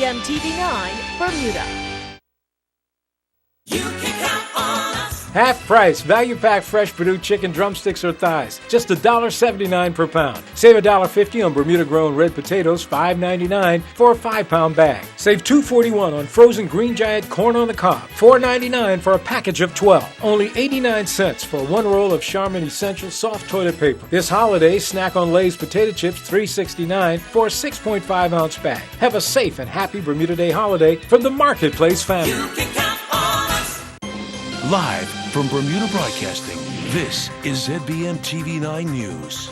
ZBM TV9, Bermuda. You can count on us. Half price, value pack fresh Bermuda chicken drumsticks or thighs, just $1.79 per pound. Save $1.50 on Bermuda grown red potatoes, $5.99 for a 5-pound bag. Save $2.41 on frozen green giant corn on the cob, $4.99 for a package of 12. Only 89 cents for one roll of Charmin Essential soft toilet paper. This holiday, snack on Lay's potato chips, $3.69 for a 6.5-ounce bag. Have a safe and happy Bermuda Day holiday from the Marketplace family. You can count on us. Live from Bermuda Broadcasting, this is ZBM TV9 News.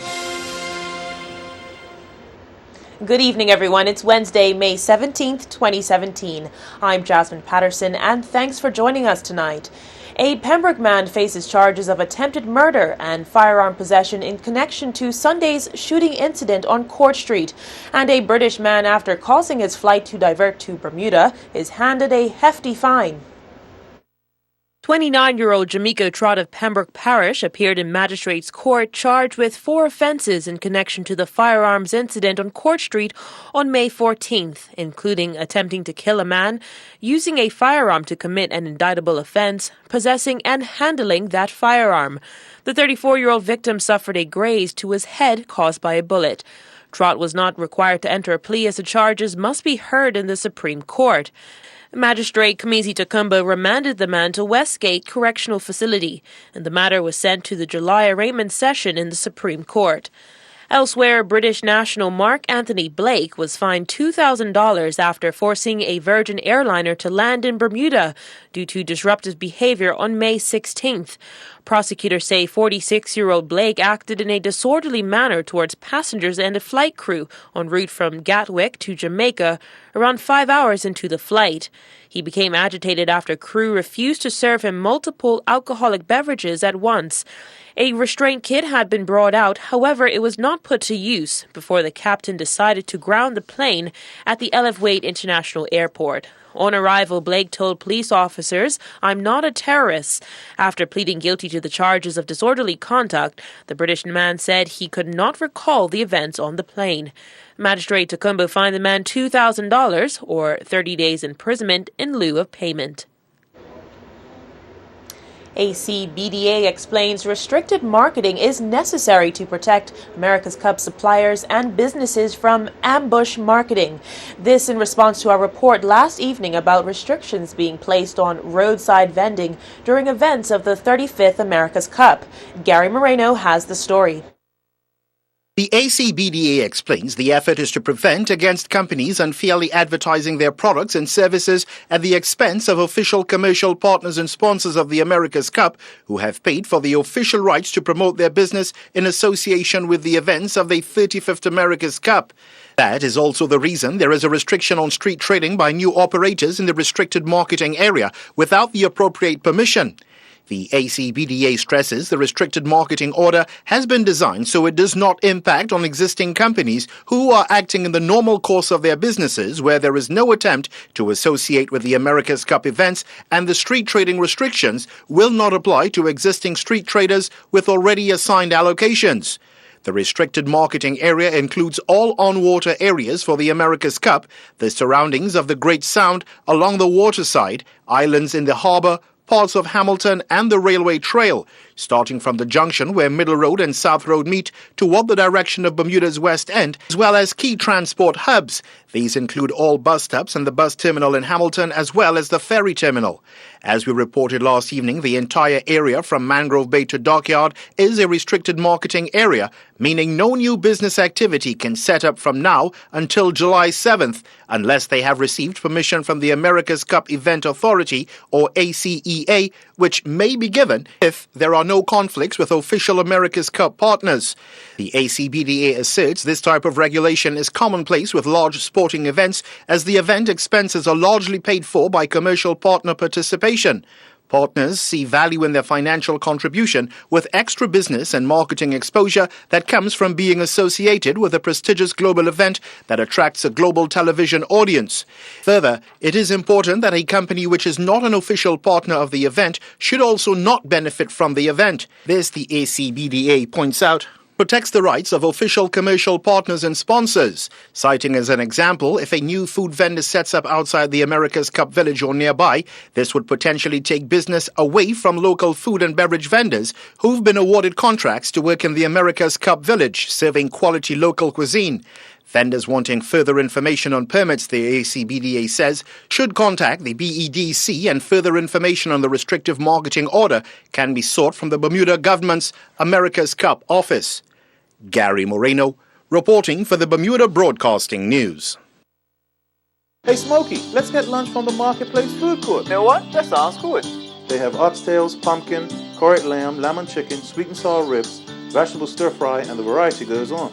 Good evening, everyone. It's Wednesday, May 17th, 2017. I'm Jasmine Patterson, and thanks for joining us tonight. A Pembroke man faces charges of attempted murder and firearm possession in connection to Sunday's shooting incident on Court Street. And a British man, after causing his flight to divert to Bermuda, is handed a hefty fine. 29-year-old Jamaica Trott of Pembroke Parish appeared in Magistrates Court charged with 4 offences in connection to the firearms incident on Court Street on May 14th, including attempting to kill a man, using a firearm to commit an indictable offence, possessing and handling that firearm. The 34-year-old victim suffered a graze to his head caused by a bullet. Trott was not required to enter a plea as the charges must be heard in the Supreme Court. Magistrate Kamisi Takumba remanded the man to Westgate Correctional Facility, and the matter was sent to the July arraignment session in the Supreme Court. Elsewhere, British national Mark Anthony Blake was fined $2,000 after forcing a Virgin airliner to land in Bermuda due to disruptive behavior on May 16th. Prosecutors say 46-year-old Blake acted in a disorderly manner towards passengers and a flight crew en route from Gatwick to Jamaica around 5 hours into the flight. He became agitated after crew refused to serve him multiple alcoholic beverages at once. A restraint kit had been brought out, however, it was not put to use before the captain decided to ground the plane at the Elif Wade International Airport. On arrival, Blake told police officers, "I'm not a terrorist." After pleading guilty to the charges of disorderly conduct, the British man said he could not recall the events on the plane. Magistrate Takumba fined the man $2,000 or 30 days imprisonment in lieu of payment. ACBDA explains restricted marketing is necessary to protect America's Cup suppliers and businesses from ambush marketing. This in response to our report last evening about restrictions being placed on roadside vending during events of the 35th America's Cup. Gary Moreno has the story. The ACBDA explains the effort is to prevent against companies unfairly advertising their products and services at the expense of official commercial partners and sponsors of the America's Cup who have paid for the official rights to promote their business in association with the events of the 35th America's Cup. That is also the reason there is a restriction on street trading by new operators in the restricted marketing area without the appropriate permission. The ACBDA stresses the restricted marketing order has been designed so it does not impact on existing companies who are acting in the normal course of their businesses where there is no attempt to associate with the America's Cup events, and the street trading restrictions will not apply to existing street traders with already assigned allocations. The restricted marketing area includes all on-water areas for the America's Cup, the surroundings of the Great Sound along the waterside, islands in the harbour, parts of Hamilton and the railway trail, starting from the junction where Middle Road and South Road meet toward the direction of Bermuda's West End, as well as key transport hubs. These include all bus stops and the bus terminal in Hamilton, as well as the ferry terminal. As we reported last evening, the entire area from Mangrove Bay to Dockyard is a restricted marketing area, meaning no new business activity can set up from now until July 7th, unless they have received permission from the America's Cup Event Authority, or ACEA, which may be given if there are no conflicts with official America's Cup partners. The ACBDA asserts this type of regulation is commonplace with large sporting events, as the event expenses are largely paid for by commercial partner participation. Partners see value in their financial contribution with extra business and marketing exposure that comes from being associated with a prestigious global event that attracts a global television audience. Further, it is important that a company which is not an official partner of the event should also not benefit from the event. This, the ACBDA points out. protects the rights of official commercial partners and sponsors, citing as an example, if a new food vendor sets up outside the America's Cup village or nearby, this would potentially take business away from local food and beverage vendors who've been awarded contracts to work in the America's Cup village, serving quality local cuisine. Vendors wanting further information on permits, the ACBDA says, should contact the BEDC, and further information on the restrictive marketing order can be sought from the Bermuda government's America's Cup office. Gary Moreno, reporting for the Bermuda Broadcasting News. Hey Smokey, let's get lunch from the Marketplace Food Court. You know what? That sounds good. They have oxtails, pumpkin, curried lamb, lemon chicken, sweet and sour ribs, vegetable stir fry, and the variety goes on.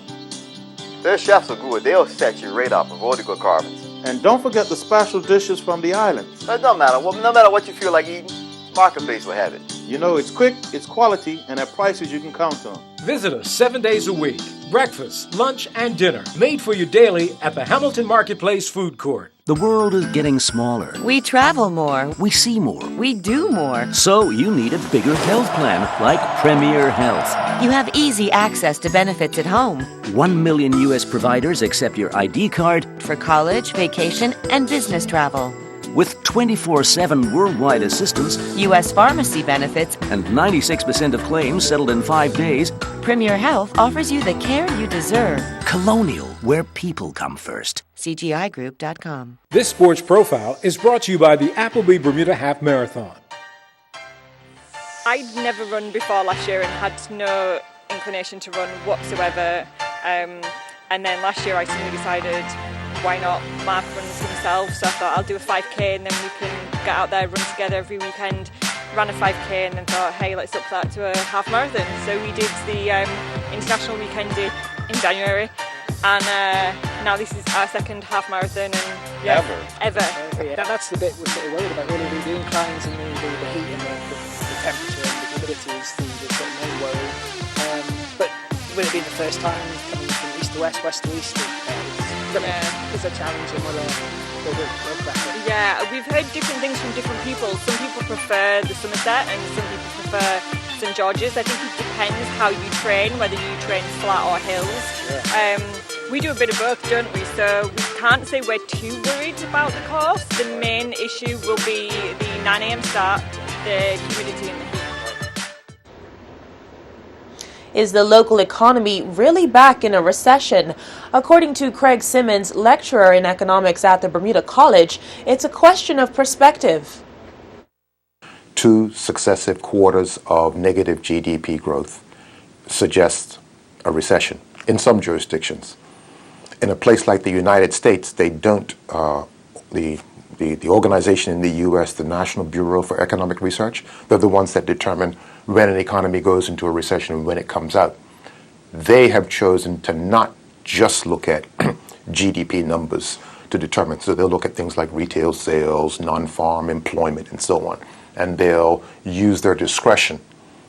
Their chefs are good. They'll set you right up with all the good carvings. And don't forget the special dishes from the island. It don't matter. No matter what you feel like eating, Marketplace will have it. You know, it's quick, it's quality, and at prices you can count on. Visit us 7 days a week. Breakfast, lunch, and dinner made for you daily at the Hamilton Marketplace Food Court. The world is getting smaller. We travel more. We see more. We do more. So you need a bigger health plan like Premier Health. You have easy access to benefits at home. 1 million U.S. providers accept your ID card for college, vacation, and business travel. With 24/7 worldwide assistance, U.S. pharmacy benefits, and 96% of claims settled in 5 days, Premier Health offers you the care you deserve. Colonial, where people come first. CGIGroup.com. This sports profile is brought to you by the Appleby Bermuda Half Marathon. I'd never run before last year and had no inclination to run whatsoever. And then last year I suddenly decided, why not? Mark runs himself, so I thought I'll do a 5k and then we can get out there, run together every weekend. Ran a 5k and then thought, hey, let's up that to a half marathon. So we did the international weekend in January, and now this is our second half marathon. And yeah, ever. Yeah, that's the bit we're sort of worried about, really, the inclines and the heat and the temperature and the humidity is the sort of main worry. But with it being the first time coming from east to west, west to east, it's a challenge, and we'll crack it. Yeah, we've heard different things from different people. Some people prefer the Somerset and some people prefer St George's. I think it depends how you train, whether you train flat or hills. Yeah. We do a bit of both, don't we? So we can't say we're too worried about the course. The main issue will be the 9 a.m. start, the humidity and the heat. Is the local economy really back in a recession? According to Craig Simmons, lecturer in economics at the Bermuda College, it's a question of perspective. 2 successive quarters of negative GDP growth suggests a recession in some jurisdictions. In a place like the United States, they don't, the organization in the U.S., the National Bureau for Economic Research, they're the ones that determine when an economy goes into a recession and when it comes out. They have chosen to not just look at GDP numbers to determine. So they'll look at things like retail sales, non-farm employment, and so on. And they'll use their discretion.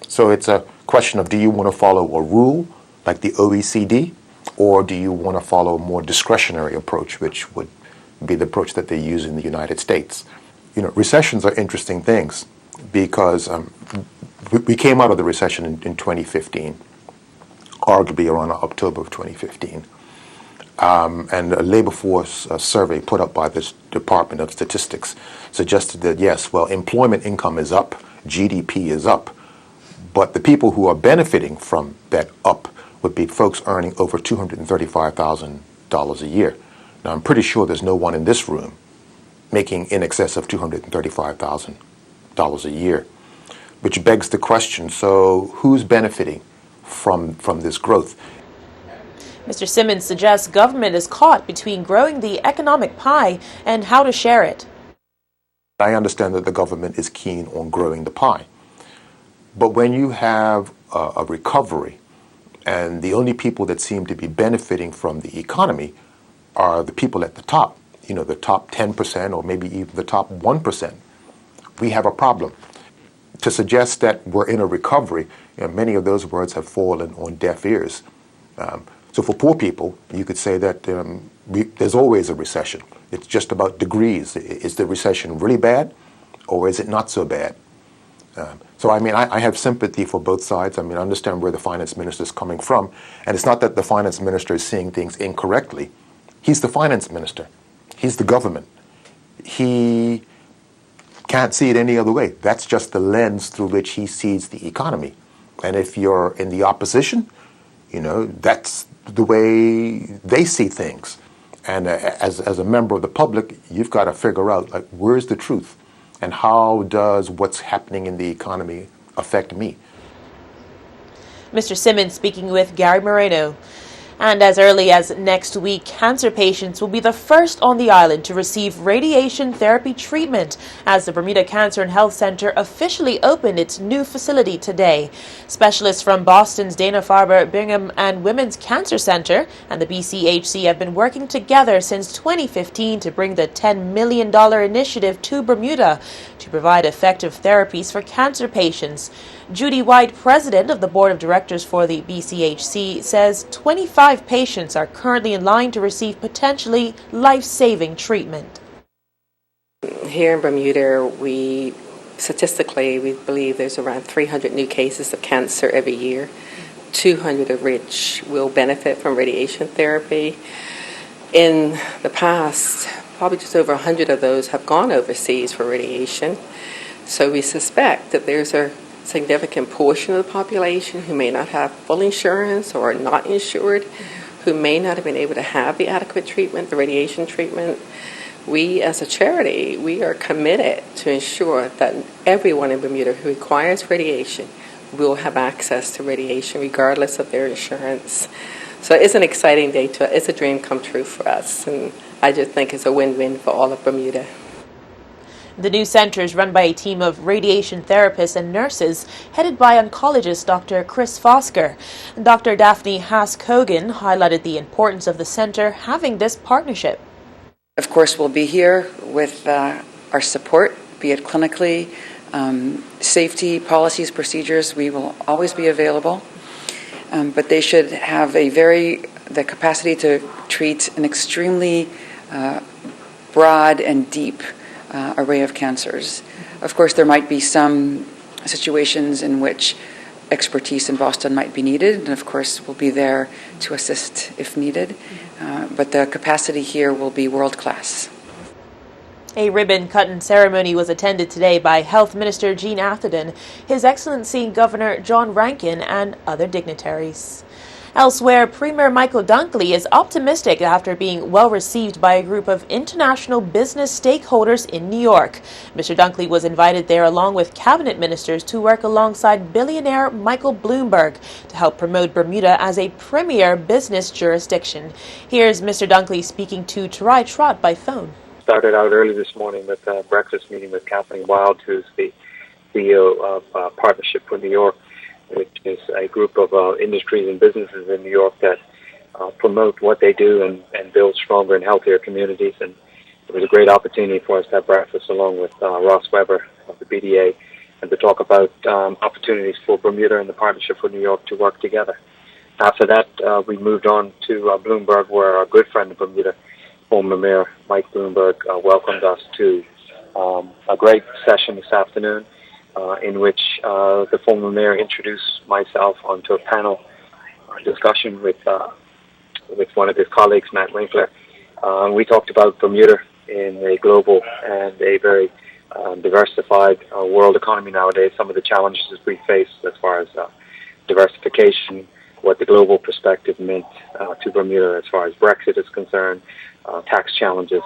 So it's a question of, do you want to follow a rule like the OECD, or do you want to follow a more discretionary approach, which would be the approach that they use in the United States? You know, recessions are interesting things because we came out of the recession in 2015, arguably around October of 2015. And a labor force survey put up by the Department of Statistics suggested that, yes, well, employment income is up, GDP is up, but the people who are benefiting from that up would be folks earning over $235,000 a year. Now, I'm pretty sure there's no one in this room making in excess of $235,000 a year, which begs the question, so who's benefiting from this growth? Mr. Simmons suggests government is caught between growing the economic pie and how to share it. I understand that the government is keen on growing the pie. But when you have a recovery and the only people that seem to be benefiting from the economy are the people at the top, you know, the top 10% or maybe even the top 1%, we have a problem. To suggest that we're in a recovery, you know, many of those words have fallen on deaf ears. So for poor people, you could say that there's always a recession. It's just about degrees. Is the recession really bad or is it not so bad? So, I mean, I have sympathy for both sides. I mean, I understand where the finance minister is coming from. And it's not that the finance minister is seeing things incorrectly. He's the finance minister. He's the government. He can't see it any other way. That's just the lens through which he sees the economy. And if you're in the opposition, you know, that's the way they see things. And as a member of the public, you've got to figure out, like, where's the truth? And how does what's happening in the economy affect me? Mr. Simmons speaking with Gary Moreno. And as early as next week, cancer patients will be the first on the island to receive radiation therapy treatment as the Bermuda Cancer and Health Center officially opened its new facility today. Specialists from Boston's Dana-Farber, Brigham and Women's Cancer Center and the BCHC have been working together since 2015 to bring the $10 million initiative to Bermuda to provide effective therapies for cancer patients. Judy White, president of the board of directors for the BCHC, says 25 patients are currently in line to receive potentially life-saving treatment. Here in Bermuda, statistically, we believe there's around 300 new cases of cancer every year, 200 of which will benefit from radiation therapy. In the past, probably just over 100 of those have gone overseas for radiation. So we suspect that there's a significant portion of the population who may not have full insurance or are not insured, who may not have been able to have the adequate treatment, the radiation treatment. We, as a charity, we are committed to ensure that everyone in Bermuda who requires radiation will have access to radiation regardless of their insurance. So it's an exciting day. It's a dream come true for us, and I just think it's a win-win for all of Bermuda. The new center is run by a team of radiation therapists and nurses headed by oncologist Dr. Chris Fosker. Dr. Daphne Haas-Kogan highlighted the importance of the center having this partnership. Of course, we'll be here with our support, be it clinically, safety, policies, procedures. We will always be available. But they should have the capacity to treat an extremely broad and deep array of cancers. Of course, there might be some situations in which expertise in Boston might be needed, and of course we'll be there to assist if needed. But the capacity here will be world-class. A ribbon-cutting ceremony was attended today by Health Minister Jean Atherton, His Excellency Governor John Rankin, and other dignitaries. Elsewhere, Premier Michael Dunkley is optimistic after being well received by a group of international business stakeholders in New York. Mr. Dunkley was invited there along with cabinet ministers to work alongside billionaire Michael Bloomberg to help promote Bermuda as a premier business jurisdiction. Here's Mr. Dunkley speaking to Tarai Trott by phone. Started out early this morning with a breakfast meeting with Kathleen Wild, who's the CEO of Partnership for New York, which is a group of industries and businesses in New York that promote what they do and build stronger and healthier communities. And it was a great opportunity for us to have breakfast along with Ross Weber of the BDA and to talk about opportunities for Bermuda and the Partnership for New York to work together. After that, we moved on to Bloomberg, where our good friend of Bermuda, former Mayor Mike Bloomberg, welcomed us to a great session this afternoon, in which the former mayor introduced myself onto a panel discussion with one of his colleagues, Matt Winkler. We talked about Bermuda in a global and a very diversified world economy nowadays, some of the challenges we face as far as diversification, what the global perspective meant to Bermuda as far as Brexit is concerned, tax challenges.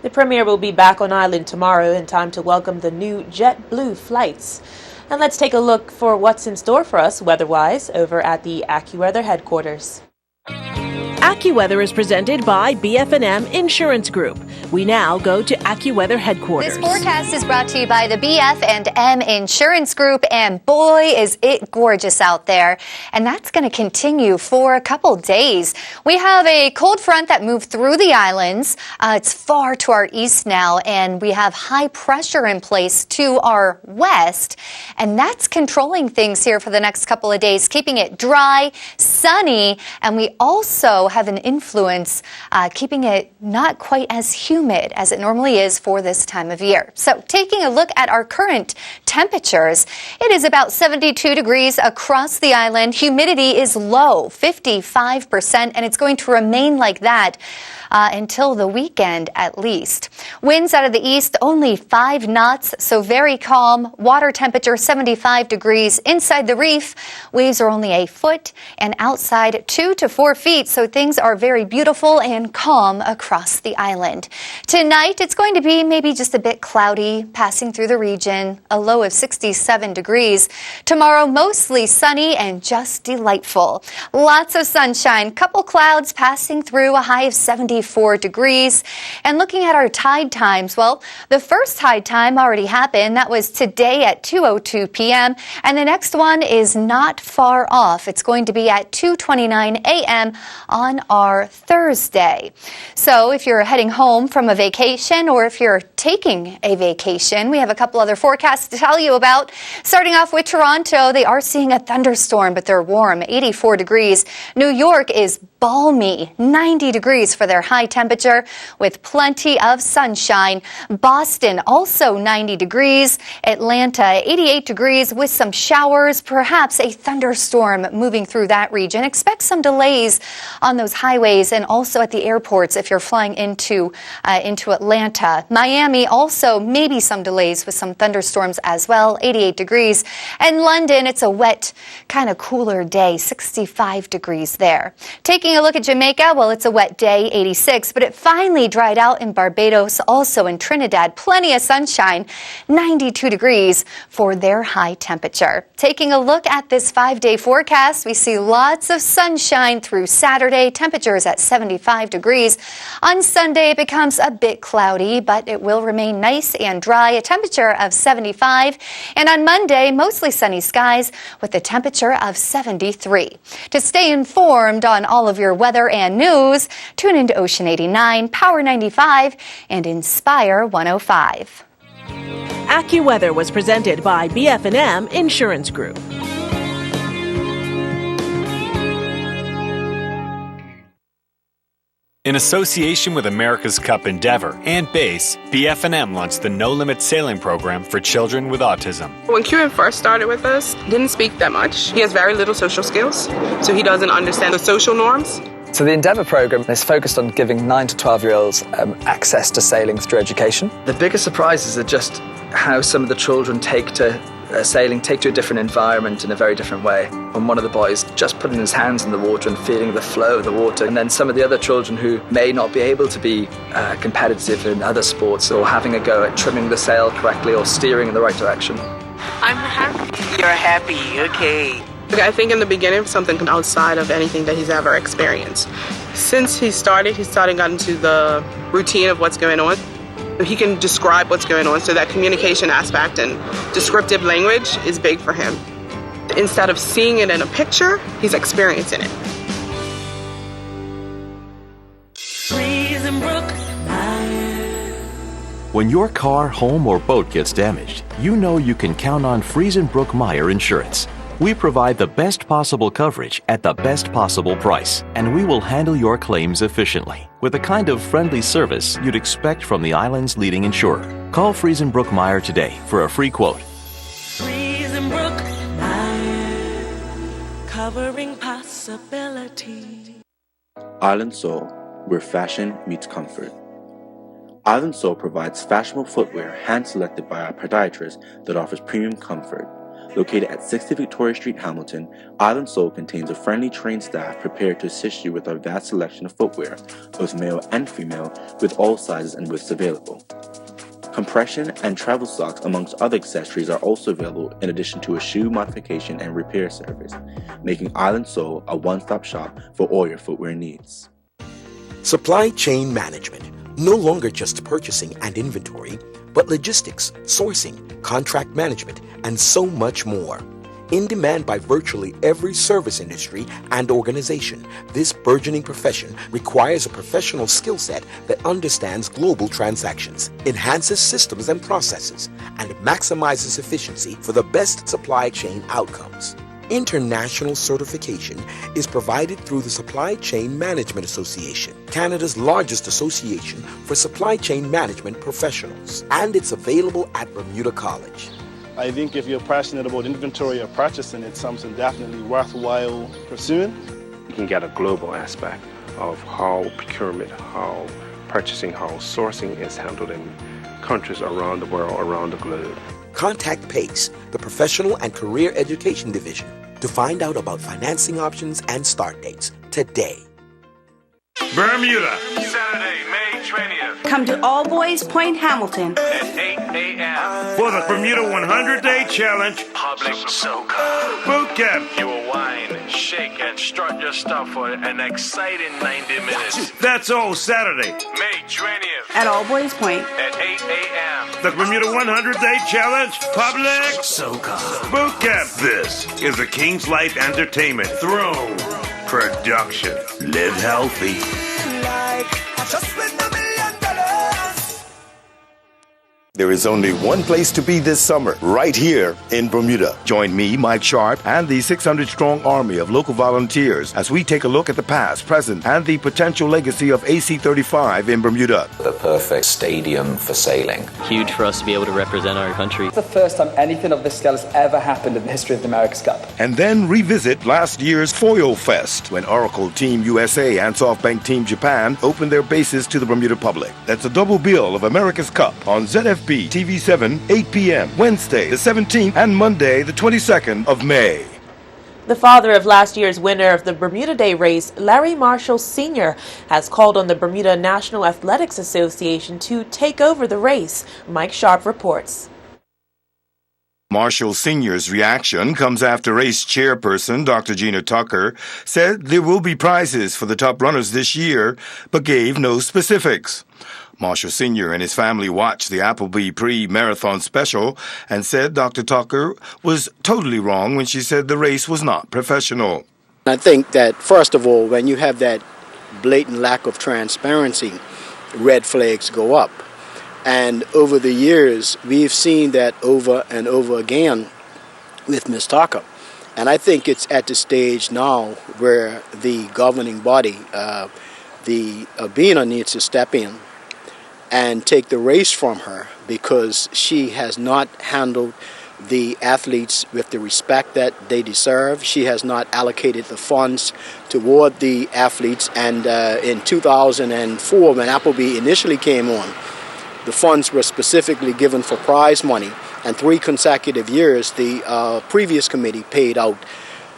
The Premier will be back on island tomorrow in time to welcome the new JetBlue flights. And let's take a look for what's in store for us weather-wise over at the AccuWeather headquarters. AccuWeather is presented by BF&M Insurance Group. We now go to AccuWeather headquarters. This forecast is brought to you by the BF&M Insurance Group, and boy, is it gorgeous out there. And that's going to continue for a couple days. We have a cold front that moved through the islands. It's far to our east now, and we have high pressure in place to our west. And that's controlling things here for the next couple of days, keeping it dry, sunny, and we also have an influence, keeping it not quite as humid as it normally is for this time of year. So taking a look at our current temperatures, it is about 72 degrees across the island. Humidity is low, 55%, and it's going to remain like that until the weekend at least. Winds out of the east only 5 knots, so very calm. Water temperature 75 degrees. Inside the reef, waves are only a foot, and outside 2 to 4 feet, so things are very beautiful and calm across the island. Tonight, it's going to be maybe just a bit cloudy passing through the region, a low of 67 degrees. Tomorrow, mostly sunny and just delightful. Lots of sunshine, couple clouds passing through, a high of 74 degrees. And looking at our tide times, well, the first tide time already happened. That was today at 2:02 p.m. And the next one is not far off. It's going to be at 2:29 a.m. on our Thursday. So if you're heading home from a vacation or if you're taking a vacation, we have a couple other forecasts to tell you about. Starting off with Toronto, they are seeing a thunderstorm, but they're warm, 84 degrees. New York is balmy, 90 degrees for their high temperature with plenty of sunshine. Boston also 90 degrees. Atlanta 88 degrees with some showers, perhaps a thunderstorm moving through that region. Expect some delays on those highways and also at the airports if you're flying into Atlanta. Miami also maybe some delays with some thunderstorms as well, 88 degrees. And London, it's a wet, kind of cooler day, 65 degrees there. Taking a look at Jamaica, well, it's a wet day, 86, but it finally dried out in Barbados, also in Trinidad. Plenty of sunshine, 92 degrees for their high temperature. Taking a look at this 5-day forecast, we see lots of sunshine through Saturday, temperatures at 75 degrees. On Sunday, it becomes a bit cloudy, but it will remain nice and dry, a temperature of 75. And on Monday, mostly sunny skies with a temperature of 73. To stay informed on all of your weather and news, tune into Ocean 89, Power 95, and Inspire 105. AccuWeather was presented by BF&M Insurance Group. In association with America's Cup Endeavor and BASE, BF&M launched the No Limit Sailing Program for children with autism. When Kieran first started with us, didn't speak that much. He has very little social skills, so he doesn't understand the social norms. So the Endeavour programme is focused on giving 9 to 12-year-olds access to sailing through education. The biggest surprises are just how some of the children take to sailing, take to a different environment in a very different way. And one of the boys just putting his hands in the water and feeling the flow of the water. And then some of the other children who may not be able to be competitive in other sports or having a go at trimming the sail correctly or steering in the right direction. I'm happy. You're happy, okay. I think in the beginning, something outside of anything that he's ever experienced. Since he started got into the routine of what's going on. He can describe what's going on, so that communication aspect and descriptive language is big for him. Instead of seeing it in a picture, he's experiencing it. When your car, home, or boat gets damaged, you know you can count on Friesenbrook Meyer Insurance. We provide the best possible coverage at the best possible price, and we will handle your claims efficiently with the kind of friendly service you'd expect from the island's leading insurer. Call Friesenbrook Meyer today for a free quote. Friesenbrook Meyer, covering possibility. Island Soul, where fashion meets comfort. Island Soul provides fashionable footwear hand-selected by our podiatrist that offers premium comfort. Located at 60 Victoria Street, Hamilton, Island Soul contains a friendly trained staff prepared to assist you with our vast selection of footwear, both male and female, with all sizes and widths available. Compression and travel socks, amongst other accessories, are also available in addition to a shoe modification and repair service, making Island Soul a one-stop shop for all your footwear needs. Supply chain management, no longer just purchasing and inventory, but logistics, sourcing, contract management, and so much more. In demand by virtually every service industry and organization, this burgeoning profession requires a professional skill set that understands global transactions, enhances systems and processes, and maximizes efficiency for the best supply chain outcomes. International certification is provided through the Supply Chain Management Association, Canada's largest association for supply chain management professionals, and it's available at Bermuda College. I think if you're passionate about inventory or purchasing, it's something definitely worthwhile pursuing. You can get a global aspect of how procurement, how purchasing, how sourcing is handled in countries around the world, around the globe. Contact PACE, the Professional and Career Education Division, to find out about financing options and start dates today. Bermuda, Saturday, May 20th. Come to All Boys Point Hamilton At 8 a.m. for the Bermuda 100-Day Challenge Public Soca Boot Camp. You will whine, shake, and strut your stuff for an exciting 90 minutes. That's all Saturday, May 20th. at All Boys Point At 8 a.m. The Bermuda 100-Day Challenge Public Soca Boot Camp. This is a King's Life Entertainment Throne production. Live healthy. There is only one place to be this summer, right here in Bermuda. Join me, Mike Sharp, and the 600-strong army of local volunteers as we take a look at the past, present, and the potential legacy of AC-35 in Bermuda. The perfect stadium for sailing. Huge for us to be able to represent our country. It's the first time anything of this scale has ever happened in the history of the America's Cup. And then revisit last year's Foil Fest, when Oracle Team USA and SoftBank Team Japan opened their bases to the Bermuda public. That's a double bill of America's Cup on ZFB TV7, 8 p.m., Wednesday the 17th and Monday the 22nd of May. The father of last year's winner of the Bermuda Day race, Larry Marshall Sr., has called on the Bermuda National Athletics Association to take over the race. Mike Sharp reports. Marshall Sr.'s reaction comes after race chairperson Dr. Gina Tucker said there will be prizes for the top runners this year, but gave no specifics. Marshall Sr. and his family watched the Appleby pre-marathon special and said Dr. Tucker was totally wrong when she said the race was not professional. I think that, first of all, when you have that blatant lack of transparency, red flags go up. And over the years, we've seen that over and over again with Ms. Tucker. And I think it's at the stage now where the governing body, the BINA, needs to step in and take the race from her, because she has not handled the athletes with the respect that they deserve. She has not allocated the funds toward the athletes. And in 2004, when Appleby initially came on, the funds were specifically given for prize money. And 3 consecutive years, the previous committee paid out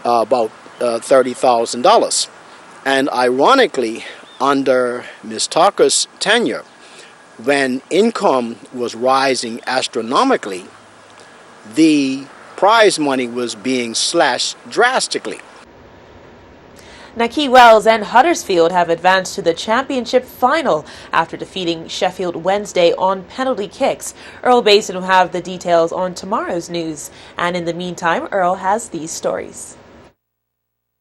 about $30,000. And ironically, under Ms. Tucker's tenure, when income was rising astronomically, the prize money was being slashed drastically. Now, Key Wells and Huddersfield have advanced to the championship final after defeating Sheffield Wednesday on penalty kicks. Earl Basin will have the details on tomorrow's news. And in the meantime, Earl has these stories.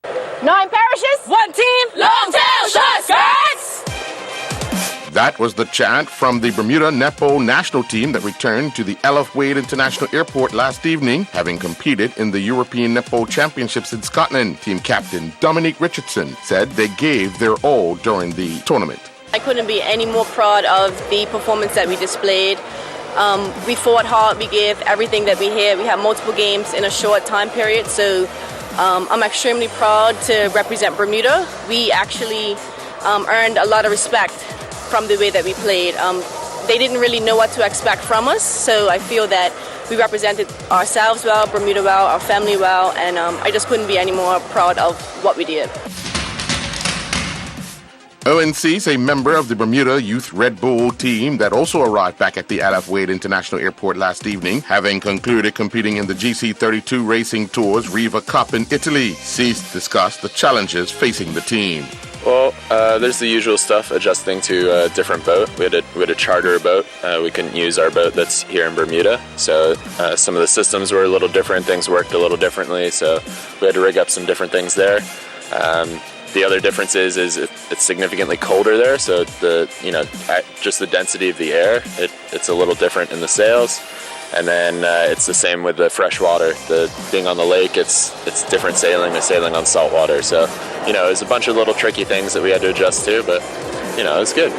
9 parishes, 1 team, long tail short skirts! That was the chant from the Bermuda Netball national team that returned to the L.F. Wade International Airport last evening, having competed in the European Netball Championships in Scotland. Team captain Dominique Richardson said they gave their all during the tournament. I couldn't be any more proud of the performance that we displayed. We fought hard, we gave everything that we had. We had multiple games in a short time period, so I'm extremely proud to represent Bermuda. We actually earned a lot of respect from the way that we played. They didn't really know what to expect from us, so I feel that we represented ourselves well, Bermuda well, our family well, and I just couldn't be any more proud of what we did. Owen Cease, a member of the Bermuda Youth Red Bull team that also arrived back at the L.F. Wade International Airport last evening, having concluded competing in the GC32 Racing Tours Riva Cup in Italy. Cease discussed the challenges facing the team. Well, there's the usual stuff, adjusting to a different boat. We had to charter a boat. We couldn't use our boat that's here in Bermuda, so some of the systems were a little different. Things worked a little differently, so we had to rig up some different things there. The other difference is it's significantly colder there, so just the density of the air, it's a little different in the sails. And then it's the same with the freshwater. Being on the lake, it's different sailing than sailing on saltwater. So, there's a bunch of little tricky things that we had to adjust to, but, it's good.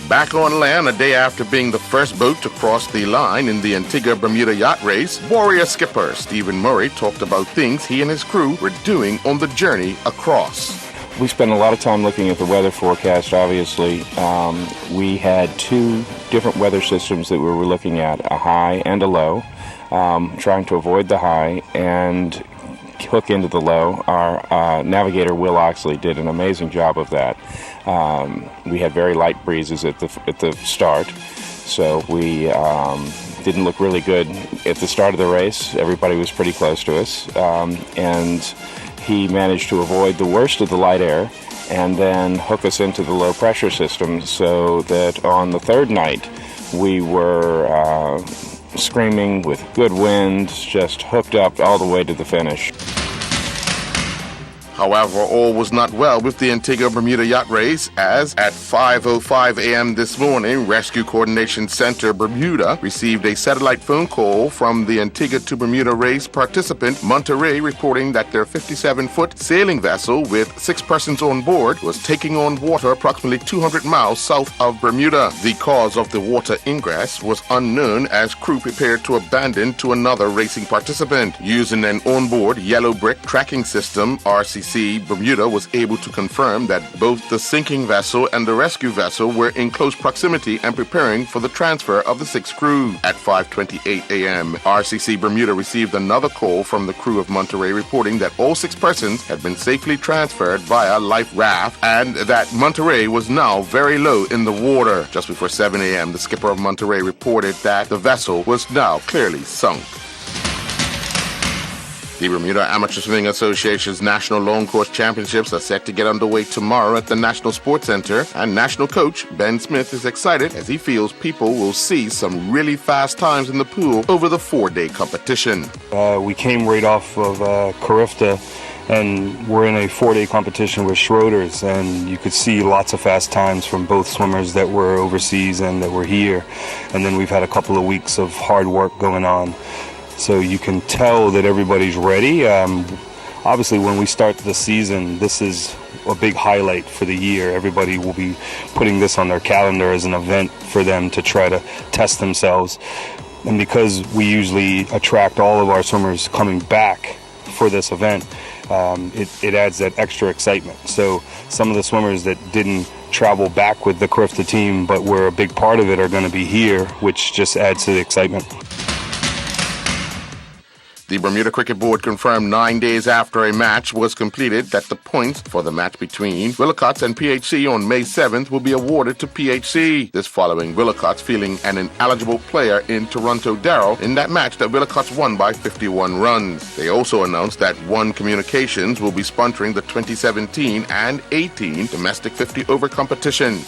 Back on land a day after being the first boat to cross the line in the Antigua-Bermuda yacht race, warrior skipper Stephen Murray talked about things he and his crew were doing on the journey across. We spent a lot of time looking at the weather forecast, obviously. We had two different weather systems that we were looking at, a high and a low, trying to avoid the high and hook into the low. Our navigator, Will Oxley, did an amazing job of that. We had very light breezes at the start, so we didn't look really good at the start of the race. Everybody was pretty close to us, and he managed to avoid the worst of the light air and then hook us into the low pressure system, so that on the third night we were screaming with good winds, just hooked up all the way to the finish. However, all was not well with the Antigua-Bermuda yacht race, as at 5:05 a.m. this morning, Rescue Coordination Center Bermuda received a satellite phone call from the Antigua to Bermuda race participant Monterey, reporting that their 57-foot sailing vessel with 6 persons on board was taking on water approximately 200 miles south of Bermuda. The cause of the water ingress was unknown, as crew prepared to abandon to another racing participant. Using an onboard yellow brick tracking system, RCC Bermuda was able to confirm that both the sinking vessel and the rescue vessel were in close proximity and preparing for the transfer of the 6 crew. At 5:28 a.m., RCC Bermuda received another call from the crew of Monterey, reporting that all 6 persons had been safely transferred via life raft and that Monterey was now very low in the water. Just before 7 a.m., the skipper of Monterey reported that the vessel was now clearly sunk. The Bermuda Amateur Swimming Association's National Long Course Championships are set to get underway tomorrow at the National Sports Center, and National Coach Ben Smith is excited as he feels people will see some really fast times in the pool over the 4-day competition. We came right off of Carifta, and we're in a 4-day competition with Schroeder's, and you could see lots of fast times from both swimmers that were overseas and that were here. And then we've had a couple of weeks of hard work going on. So you can tell that everybody's ready. Obviously, when we start the season, this is a big highlight for the year. Everybody will be putting this on their calendar as an event for them to try to test themselves. And because we usually attract all of our swimmers coming back for this event, it adds that extra excitement. So some of the swimmers that didn't travel back with the Carifta team but were a big part of it are going to be here, which just adds to the excitement. The Bermuda Cricket Board confirmed 9 days after a match was completed that the points for the match between Willicotts and PHC on May 7th will be awarded to PHC. This following Willicotts feeling an ineligible player in Toronto Darrell in that match that Willicotts won by 51 runs. They also announced that One Communications will be sponsoring the 2017 and 18 domestic 50-over competition.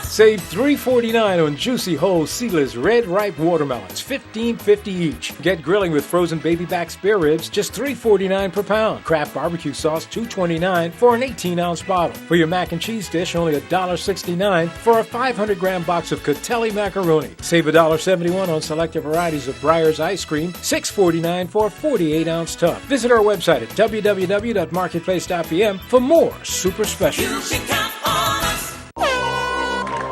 Save $3.49 on Juicy Whole Seedless Red Ripe Watermelons, $15.50 each. Get grilling with frozen baby back spare ribs, just $3.49 per pound. Kraft barbecue sauce, $2.29 for an 18-ounce bottle. For your mac and cheese dish, only $1.69 for a 500-gram box of Catelli macaroni. Save $1.71 on selected varieties of Breyer's ice cream, $6.49 for a 48-ounce tub. Visit our website at www.marketplace.pm for more super specials.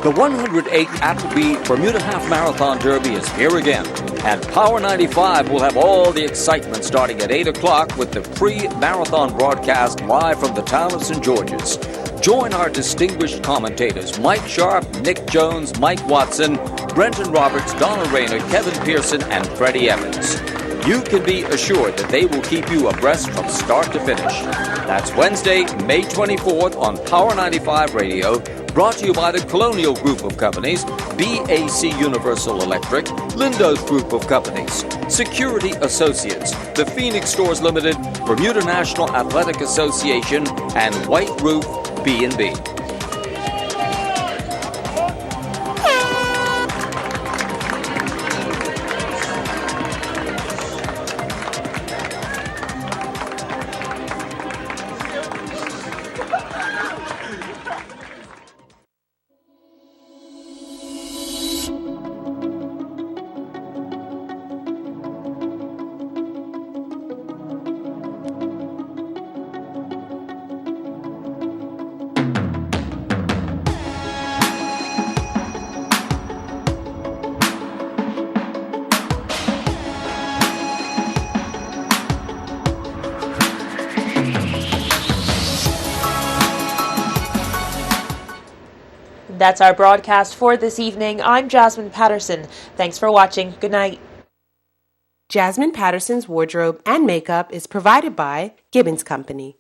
The 108th Appleby Bermuda Half Marathon Derby is here again, and Power 95 will have all the excitement starting at 8 o'clock with the pre-marathon broadcast live from the town of St. George's. Join our distinguished commentators Mike Sharp, Nick Jones, Mike Watson, Brenton Roberts, Donna Rayner, Kevin Pearson, and Freddie Evans. You can be assured that they will keep you abreast from start to finish. That's Wednesday, May 24th on Power 95 Radio, brought to you by the Colonial Group of Companies, BAC Universal Electric, Lindo's Group of Companies, Security Associates, the Phoenix Stores Limited, Bermuda National Athletic Association, and White Roof B&B. That's our broadcast for this evening. I'm Jasmine Patterson. Thanks for watching. Good night. Jasmine Patterson's wardrobe and makeup is provided by Gibbons Company.